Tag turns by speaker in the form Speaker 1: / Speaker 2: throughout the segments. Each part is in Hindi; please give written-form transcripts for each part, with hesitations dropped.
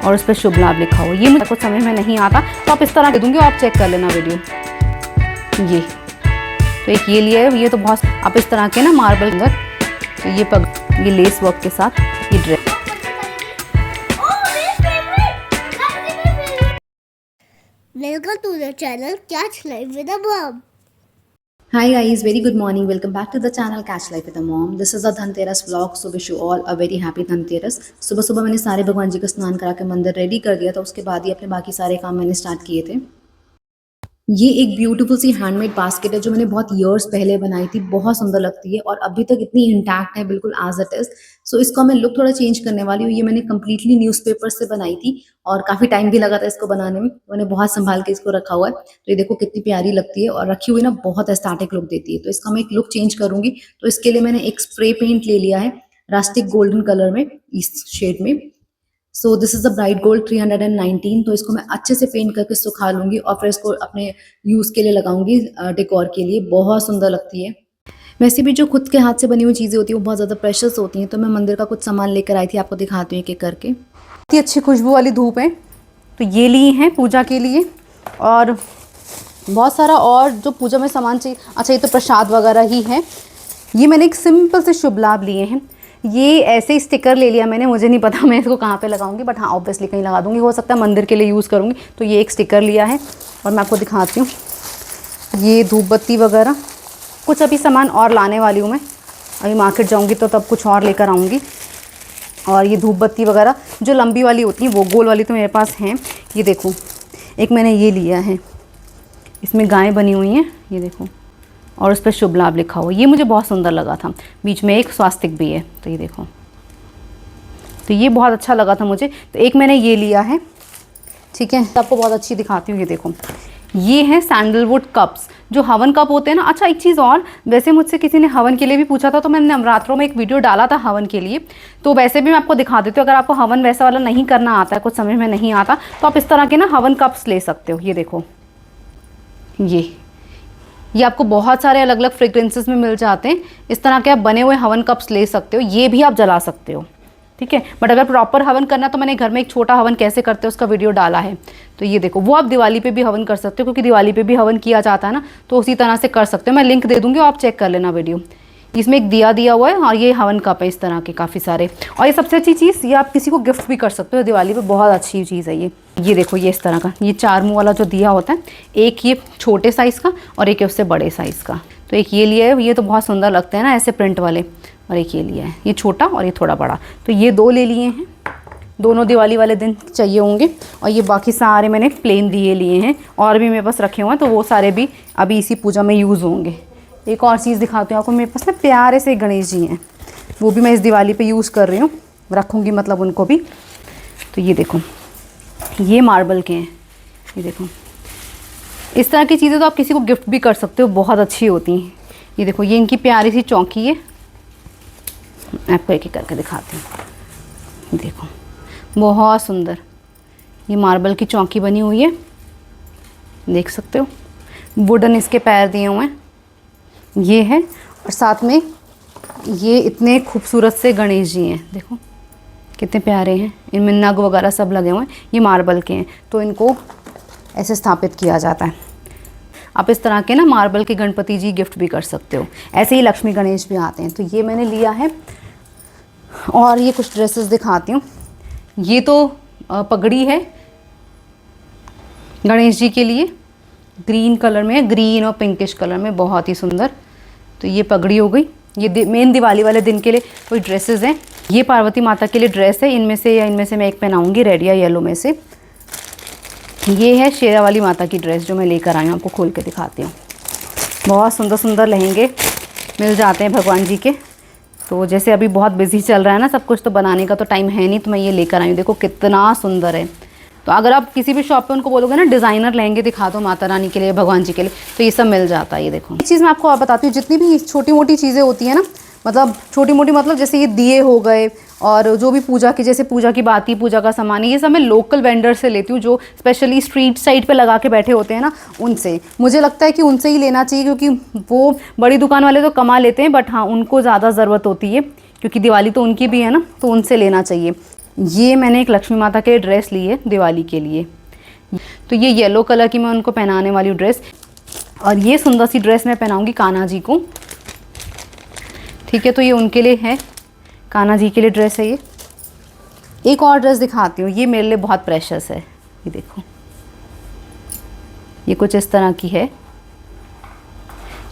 Speaker 1: और उस पर शुभ लाभ लिखा हो। ये मुझे कुछ समझ में नहीं आता तो आप इस तरह दे दूँगी, आप चेक कर लेना वीडियो। ये तो एक ये लिया है, ये तो बहुत आप इस तरह के ना मार्बल अंदर, तो ये लेस वर्क के साथ ये dress.
Speaker 2: Welcome to the channel Catch Life with a Mom.
Speaker 3: Hi guys, very good morning. Welcome back to the channel Catch Life with a Mom. This is a Dhanteras vlog, so wish you all a very happy Dhanteras. सुबह सुबह मैंने सारे भगवान जी का स्नान करा के मंदिर रेडी कर दिया था, उसके बाद ही अपने बाकी सारे काम मैंने स्टार्ट किए थे। ये एक ब्यूटीफुल सी हैंडमेड बास्केट है जो मैंने बहुत ईयर्स पहले बनाई थी, बहुत सुंदर लगती है और अभी तक इतनी इंटैक्ट है बिल्कुल एज इट इज। सो इसका मैं लुक थोड़ा चेंज करने वाली हूँ। ये मैंने कम्प्लीटली न्यूज़पेपर से बनाई थी और काफ़ी टाइम भी लगा था इसको बनाने में। मैंने बहुत संभाल के इसको रखा हुआ है, तो ये देखो कितनी प्यारी लगती है और रखी हुई ना बहुत एस्थेटिक लुक देती है। तो इसका मैं एक लुक चेंज करूंगी, तो इसके लिए मैंने एक स्प्रे पेंट ले लिया है रास्टिक गोल्डन कलर में, इस शेड में। So this is the bright gold 319। तो इसको मैं अच्छे से पेंट करके सुखा लूंगी और फिर इसको अपने यूज के लिए लगाऊंगी, डेकोर के लिए। बहुत सुंदर लगती है। वैसे भी जो खुद के हाथ से बनी हुई चीज़ें होती हैं वो बहुत ज़्यादा प्रेशियस होती हैं। तो मैं मंदिर का कुछ सामान लेकर आई थी, आपको दिखाती हूँ एक एक करके।
Speaker 1: इतनी अच्छी खुशबू वाली धूप है, तो ये ली हैं पूजा के लिए और बहुत सारा और जो पूजा में सामान चाहिए। अच्छा, ये तो प्रसाद वगैरह ही है। ये मैंने एक सिंपल से शुभ लाभ लिए हैं। ये ऐसे ही स्टिकर ले लिया मैंने, मुझे नहीं पता मैं इसको कहाँ पे लगाऊंगी, बट हाँ ऑब्वियसली कहीं लगा दूंगी, हो सकता है मंदिर के लिए यूज़ करूँगी। तो ये एक स्टिकर लिया है और मैं आपको दिखाती हूँ। ये धूप बत्ती वगैरह कुछ अभी सामान और लाने वाली हूँ मैं, अभी मार्केट जाऊँगी तो तब कुछ और लेकर आऊँगी। और ये धूप बत्ती वगैरह जो लंबी वाली होती हैं, वो गोल वाली तो मेरे पास हैं। ये देखो, एक मैंने ये लिया है, इसमें गायें बनी हुई हैं, ये देखो, और उस पर शुभ लाभ लिखा हुआ। ये मुझे बहुत सुंदर लगा था, बीच में एक स्वास्तिक भी है, तो ये देखो, तो ये बहुत अच्छा लगा था मुझे। तो एक मैंने ये लिया है, ठीक है, आपको बहुत अच्छी दिखाती हूँ। ये देखो, ये है सैंडलवुड कप्स, जो हवन कप होते हैं ना। अच्छा, एक चीज़ और, वैसे मुझसे किसी ने हवन के लिए भी पूछा था, तो मैंने नवरात्रों में एक वीडियो डाला था हवन के लिए, तो वैसे भी मैं आपको दिखा देती हूँ। अगर आपको हवन वैसा वाला नहीं करना आता है, कुछ समझ में नहीं आता, तो आप इस तरह के ना हवन कप्स ले सकते हो। ये देखो, ये आपको बहुत सारे अलग अलग फ्रेग्रेंसेस में मिल जाते हैं। इस तरह के आप बने हुए हवन कप्स ले सकते हो, ये भी आप जला सकते हो, ठीक है। बट अगर प्रॉपर हवन करना, तो मैंने घर में एक छोटा हवन कैसे करते हैं उसका वीडियो डाला है। तो ये देखो, वो आप दिवाली पे भी हवन कर सकते हो, क्योंकि दिवाली पे भी हवन किया जाता है ना, तो उसी तरह से कर सकते हो। मैं लिंक दे दूँगी, आप चेक कर लेना वीडियो। इसमें एक दिया हुआ है और ये हवन कप है इस तरह के काफ़ी सारे। और ये सबसे अच्छी चीज़, ये आप किसी को गिफ्ट भी कर सकते हो दिवाली पे, बहुत अच्छी चीज़ है ये देखो, ये इस तरह का, ये 4 मुँह वाला जो दिया होता है, एक ये छोटे साइज़ का और एक उससे बड़े साइज़ का। तो एक ये लिया है, ये तो बहुत सुंदर लगते हैं ना ऐसे प्रिंट वाले, और एक ये लिया है, ये छोटा और ये थोड़ा बड़ा। तो ये 2 ले लिए हैं, दोनों दिवाली वाले दिन चाहिए होंगे। और ये बाकी सारे मैंने प्लेन दिए लिए हैं, और भी मेरे पास रखे हुए हैं, तो वो सारे भी अभी इसी पूजा में यूज़ होंगे। एक और चीज़ दिखाती हूँ आपको, मेरे पास ना प्यारे से गणेश जी हैं, वो भी मैं इस दिवाली पे यूज़ कर रही हूँ, रखूँगी मतलब उनको भी। तो ये देखो, ये मार्बल के हैं, ये देखो, इस तरह की चीज़ें तो आप किसी को गिफ्ट भी कर सकते हो, बहुत अच्छी होती हैं। ये देखो, ये इनकी प्यारी सी चौकी है, आपको एक एक करके दिखाती हूँ। देखो, बहुत सुंदर ये मार्बल की चौकी बनी हुई है, देख सकते हो। वुडन इसके पैर दिए हुए हैं, ये है। और साथ में ये इतने खूबसूरत से गणेश जी हैं, देखो कितने प्यारे हैं, इनमें नग वगैरह सब लगे हुए हैं। ये मार्बल के हैं, तो इनको ऐसे स्थापित किया जाता है। आप इस तरह के ना मार्बल के गणपति जी गिफ्ट भी कर सकते हो। ऐसे ही लक्ष्मी गणेश भी आते हैं। तो ये मैंने लिया है। और ये कुछ ड्रेसेस दिखाती हूँ। ये तो पगड़ी है गणेश जी के लिए, ग्रीन कलर में, ग्रीन और पिंकिश कलर में, बहुत ही सुंदर। तो ये पगड़ी हो गई। ये मेन दिवाली वाले दिन के लिए कोई ड्रेसेस हैं। ये पार्वती माता के लिए ड्रेस है, इनमें से मैं एक पहनाऊँगी, रेड या येलो में से। ये है शेरा वाली माता की ड्रेस जो मैं लेकर आई हूँ, आपको खोल के दिखाती हूँ। बहुत सुंदर सुंदर लहंगे मिल जाते हैं भगवान जी के। तो जैसे अभी बहुत बिजी चल रहा है ना सब कुछ, तो बनाने का तो टाइम है नहीं, तो मैं ये लेकर आई हूँ। देखो कितना सुंदर है। तो अगर आप किसी भी शॉप पे उनको बोलोगे ना डिज़ाइनर लहंगे दिखा दो माता रानी के लिए, भगवान जी के लिए, तो ये सब मिल जाता है। ये देखो, एक चीज़ मैं आपको और बताती हूँ, जितनी भी छोटी मोटी चीज़ें होती हैं ना, मतलब छोटी मोटी मतलब जैसे ये दिए हो गए, और जो भी पूजा की, जैसे पूजा की बाती, पूजा का सामान, ये सब मैं लोकल वेंडर से लेती हूँ, जो स्पेशली स्ट्रीट साइड पे लगा के बैठे होते हैं ना, उनसे। मुझे लगता है कि उनसे ही लेना चाहिए, क्योंकि वो बड़ी दुकान वाले तो कमा लेते हैं, बट हाँ उनको ज़्यादा ज़रूरत होती है, क्योंकि दिवाली तो उनकी भी है ना, तो उनसे लेना चाहिए। ये मैंने एक लक्ष्मी माता के ड्रेस ली है दिवाली के लिए। तो ये येलो कलर की मैं उनको पहनाने वाली हूँ ड्रेस, और ये सुंदर सी ड्रेस मैं पहनाऊँगी कान्हा जी को। ठीक है, तो ये उनके लिए है, कान्हा जी के लिए ड्रेस है ये। एक और ड्रेस दिखाती हूँ, ये मेरे लिए बहुत प्रेशियस है। ये देखो, ये कुछ इस तरह की है,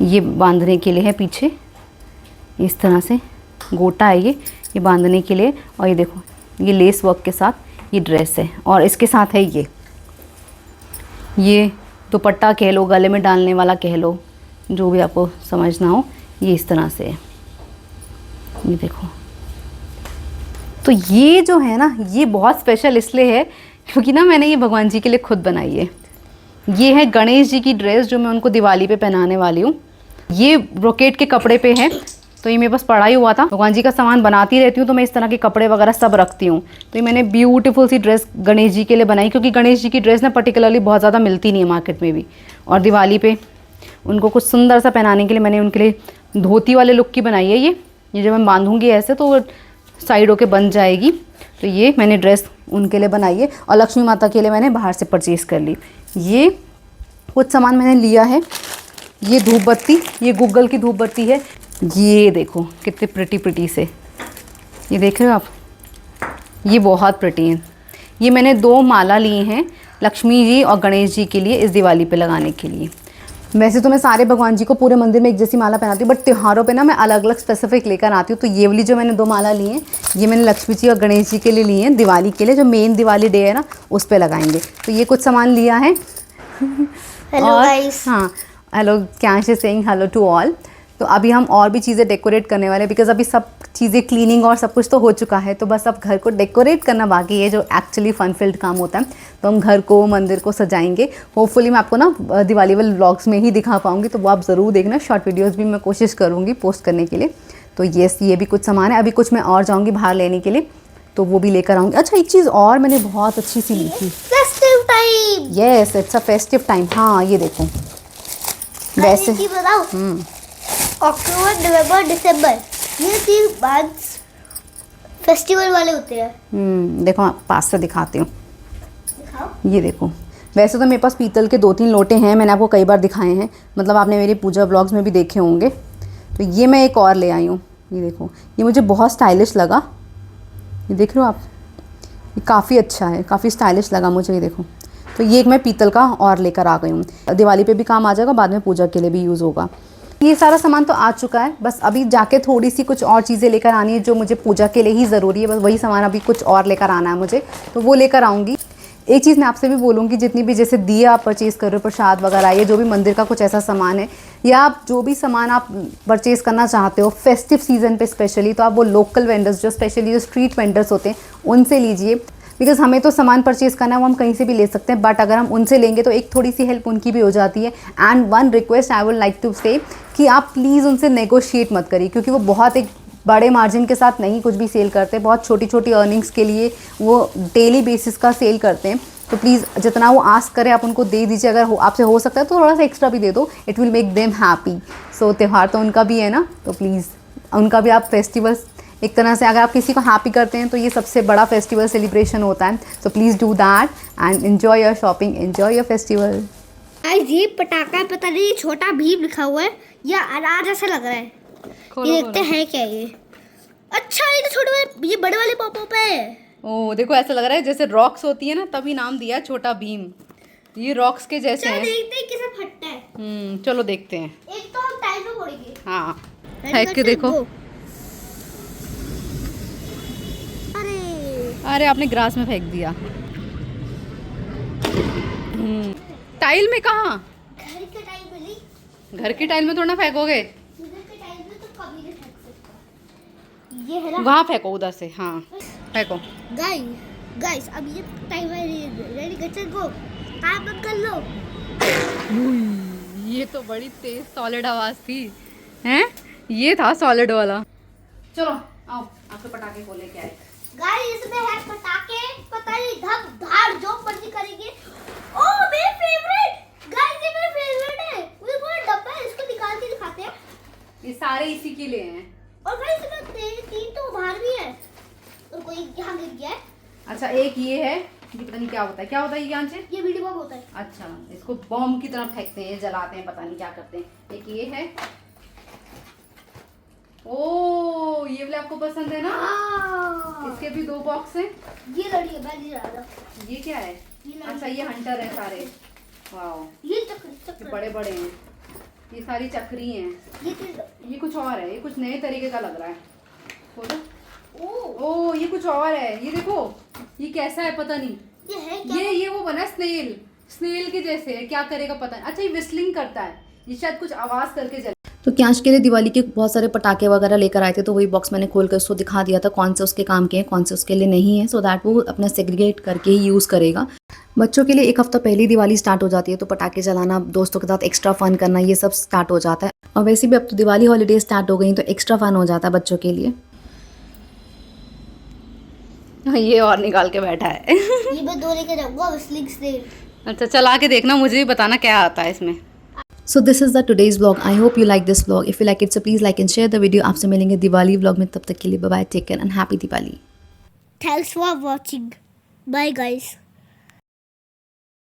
Speaker 1: ये बांधने के लिए है पीछे, इस तरह से गोटा है ये बांधने के लिए। और ये देखो, ये लेस वर्क के साथ ये ड्रेस है, और इसके साथ है ये दुपट्टा कह लो, गले में डालने वाला कह लो, जो भी आपको समझना हो, ये इस तरह से है। ये देखो, तो ये जो है ना, ये बहुत स्पेशल इसलिए है क्योंकि ना मैंने ये भगवान जी के लिए खुद बनाई है। ये है गणेश जी की ड्रेस जो मैं उनको दिवाली पे पहनाने वाली हूँ। ये ब्रोकेट के कपड़े पे है, तो ये मेरे पास पड़ा ही हुआ था। भगवान जी का सामान बनाती रहती हूँ तो मैं इस तरह के कपड़े वगैरह सब रखती हूँ। तो ये मैंने ब्यूटीफुल सी ड्रेस गणेश जी के लिए बनाई, क्योंकि गणेश जी की ड्रेस ना पर्टिकुलरली बहुत ज़्यादा मिलती नहीं है मार्केट में भी, और दिवाली पे उनको कुछ सुंदर सा पहनाने के लिए मैंने उनके लिए धोती वाले लुक की बनाई है। ये जब मैं बांधूँगी ऐसे तो साइड होके बन जाएगी। तो ये मैंने ड्रेस उनके लिए बनाई है, और लक्ष्मी माता के लिए मैंने बाहर से परचेज़ कर ली। ये कुछ सामान मैंने लिया है, ये धूप बत्ती, ये गूगल की धूप बत्ती है। ये देखो कितने प्रिटी से, ये देख रहे हो आप, ये बहुत प्रिटी हैं। ये मैंने 2 माला लिए हैं लक्ष्मी जी और गणेश जी के लिए इस दिवाली पे लगाने के लिए। वैसे तो मैं सारे भगवान जी को पूरे मंदिर में एक जैसी माला पहनाती हूँ, बट त्योहारों पे ना मैं अलग अलग स्पेसिफिक लेकर आती हूँ। तो ये वाली जो मैंने 2 माला ली हैं, ये मैंने लक्ष्मी जी और गणेश जी के लिए ली हैं दिवाली के लिए, जो मेन दिवाली डे है ना उस पर लगाएंगे। तो ये कुछ सामान लिया है।
Speaker 2: Hello guys.
Speaker 1: हाँ, hello, Kash is saying hello to all. तो अभी हम और भी चीज़ें डेकोरेट करने वाले हैं, बिकॉज अभी सब चीज़ें क्लीनिंग और सब कुछ तो हो चुका है, तो बस अब घर को डेकोरेट करना बाकी है, जो एक्चुअली फन फिल्ड काम होता है। तो हम घर को, मंदिर को सजाएंगे। होपफुली मैं आपको ना दिवाली वाले व्लॉग्स में ही दिखा पाऊँगी, तो वो आप ज़रूर देखना। शॉर्ट वीडियोज़ भी मैं कोशिश करूँगी पोस्ट करने के लिए। तो ये भी कुछ सामान है। अभी कुछ मैं और जाऊँगी बाहर लेने के लिए, तो वो भी लेकर आऊँगी। अच्छा, एक चीज़ और मैंने बहुत अच्छी सी ली थी।
Speaker 2: Festive time.
Speaker 1: Yes, it's a festive time. हाँ, ये देखो, वैसे
Speaker 2: बताओ, अक्टूबर, नवंबर, दिसंबर, ये 3 मंथ्स फेस्टिवल वाले होते हैं।
Speaker 1: देखो, पास से दिखाती हूँ।
Speaker 2: दिखाओ।
Speaker 1: ये देखो, वैसे तो मेरे पास पीतल के 2-3 लोटे हैं, मैंने आपको कई बार दिखाए हैं, मतलब आपने मेरी पूजा ब्लॉग्स में भी देखे होंगे। तो ये मैं एक और ले आई हूँ। ये देखो, ये मुझे बहुत स्टाइलिश लगा। ये देख रहे हो आप, ये काफ़ी अच्छा है, काफ़ी स्टाइलिश लगा मुझे। ये देखो, तो ये एक मैं पीतल का और लेकर आ गई हूँ। दिवाली पे भी काम आ जाएगा, बाद में पूजा के लिए भी यूज़ होगा। ये सारा सामान तो आ चुका है, बस अभी जाके थोड़ी सी कुछ और चीज़ें लेकर आनी है जो मुझे पूजा के लिए ही ज़रूरी है। बस वही सामान अभी कुछ और लेकर आना है मुझे, तो वो लेकर आऊँगी। एक चीज़ मैं आपसे भी बोलूँगी, जितनी भी जैसे दिए आप परचेज़ कर रहे हो, प्रसाद वगैरह, ये जो भी मंदिर का कुछ ऐसा सामान है, या आप जो भी सामान आप परचेज़ करना चाहते हो फेस्टिव सीज़न पे स्पेशली, तो आप वो लोकल वेंडर्स, जो स्पेशली जो स्ट्रीट वेंडर्स होते हैं, उनसे लीजिए। बिकॉज हमें तो सामान परचेज़ करना है वो हम कहीं से भी ले सकते हैं, बट अगर हम उनसे लेंगे तो एक थोड़ी सी हेल्प उनकी भी हो जाती है। And one request I would like to say कि आप प्लीज़ उनसे नेगोशिएट मत करिए, क्योंकि वो बहुत एक बड़े मार्जिन के साथ नहीं कुछ भी सेल करते, बहुत छोटी छोटी अर्निंग्स के लिए वो डेली बेसिस का सेल करते हैं। तो प्लीज़ जितना वो आस्क करें आप उनको दे दीजिए। अगर आपसे हो सकता है तो थोड़ा सा एक्स्ट्रा भी दे दो, it will make them happy. So त्यौहार तो उनका भी है ना, तो प्लीज़ उनका भी आप फेस्टिवल्स एक तरह से, अगर आप किसी को हैप्पी करते हैं तो ये सबसे बड़ा फेस्टिवल सेलिब्रेशन होता है। So please do that and enjoy your shopping, enjoy your festival.
Speaker 2: Guys, ये पटाखा पता नहीं छोटा भीम लिखा हुआ है या अनाज ऐसा लग रहा है। ये देखते हैं क्या ये। अच्छा, ये तो छोटे वाले, ये बड़े वाले पॉप है।
Speaker 1: ओह देखो, ऐसा लग रहा है जैसे रॉक्स होती है ना, तभी नाम दिया छोटा भीम। ये रॉक्स के जैसे हैं।
Speaker 2: देखते हैं कैसे फटता है।
Speaker 1: चलो देखते हैं।
Speaker 2: एक तो हम टाइम में फोड़ेंगे।
Speaker 1: हाँ, फेंक के देखो। अरे आपने ग्रास में फेंक दिया। टाइल में कहाँ?
Speaker 2: घर के टाइम में नहीं,
Speaker 1: घर की टाइल में थोड़ा ना फेंकोगे,
Speaker 2: घर के टाइम में तो कभी नहीं फेंक सकता। ये है ना,
Speaker 1: वहाँ फेंको, उधर से। हाँ, फेंको।
Speaker 2: गाइस अब ये टाइम है, रेडी गच्चर को आप बंद कर लो।
Speaker 1: ये तो बड़ी तेज सॉलिड आवाज थी, हैं? ये था सॉलिड वाला। चलो आओ, आपके पटाखे खोले क्या है।
Speaker 2: गाइस, इसमें है पटाखे, पता नहीं धम धाड़ जो मर्जी करेंगे। ओह मेरे फेवरेट गाइस, ये मेरा फेवरेट है। मुझे पूरा डब्बा है, इसको निकाल के दिखाते हैं।
Speaker 1: ये सारे इसी के लिए हैं।
Speaker 2: और गाइस इसमें 3 तो बाहर भी है और कोई यहाँ गिर गया है।
Speaker 1: अच्छा एक ये है, ये पता नहीं क्या होता है, क्या होता है ये ज्ञान से?
Speaker 2: ये वीडियो बॉम्ब होता है।
Speaker 1: अच्छा, इसको बॉम्ब की तरह फेंकते हैं, जलाते हैं, पता नहीं क्या करते हैं। एक ये है, ओ ये वाला आपको पसंद है ना? इसके भी 2 बॉक्स हैं।
Speaker 2: ये लड़ी है, मैं नहीं रहा था।
Speaker 1: ये क्या है?
Speaker 2: ये लड़ी।
Speaker 1: अच्छा ये हंटर है सारे। वाओ,
Speaker 2: ये चक्र
Speaker 1: बड़े बड़े हैं, ये सारी चक्री हैं। ये कुछ और है, ये कुछ नए तरीके का लग रहा है। खोलो। ओ ये कुछ और है, ये देखो ये कैसा है पता नहीं।
Speaker 2: ये है क्या?
Speaker 1: ये वो बना स्नेल के जैसे है, क्या करेगा पता नहीं। अच्छा ये विस्लिंग करता है, ये शायद कुछ आवाज करके जले।
Speaker 3: तो कैश के लिए दिवाली के बहुत सारे पटाखे वगैरह लेकर आए थे, तो वही बॉक्स मैंने खोल कर उसको दिखा दिया था कौन से उसके काम के हैं, कौन से उसके लिए नहीं है, सो दैट वो अपना सेग्रीगेट करके ही यूज़ करेगा। बच्चों के लिए एक हफ्ता पहले ही दिवाली स्टार्ट हो जाती है, तो पटाखे जलाना, दोस्तों के साथ एक्स्ट्रा फन करना, ये सब स्टार्ट हो जाता है। और वैसे भी अब तो दिवाली हॉलीडे स्टार्ट हो गई, तो एक्स्ट्रा फन हो जाता है बच्चों के लिए।
Speaker 1: ये और निकाल के बैठा है।
Speaker 2: ये मैं 2 लेके जाऊंगा विस्लिंग स्नेल।
Speaker 1: अच्छा चला के देखना, मुझे भी बताना क्या आता है इसमें।
Speaker 3: So this is the today's vlog. I hope you like this vlog. If you like it, so please like and share the video. आपसे मिलेंगे दिवाली vlog में, तब तक के लिए bye bye, take care and happy Diwali.
Speaker 2: Thanks for watching. Bye guys.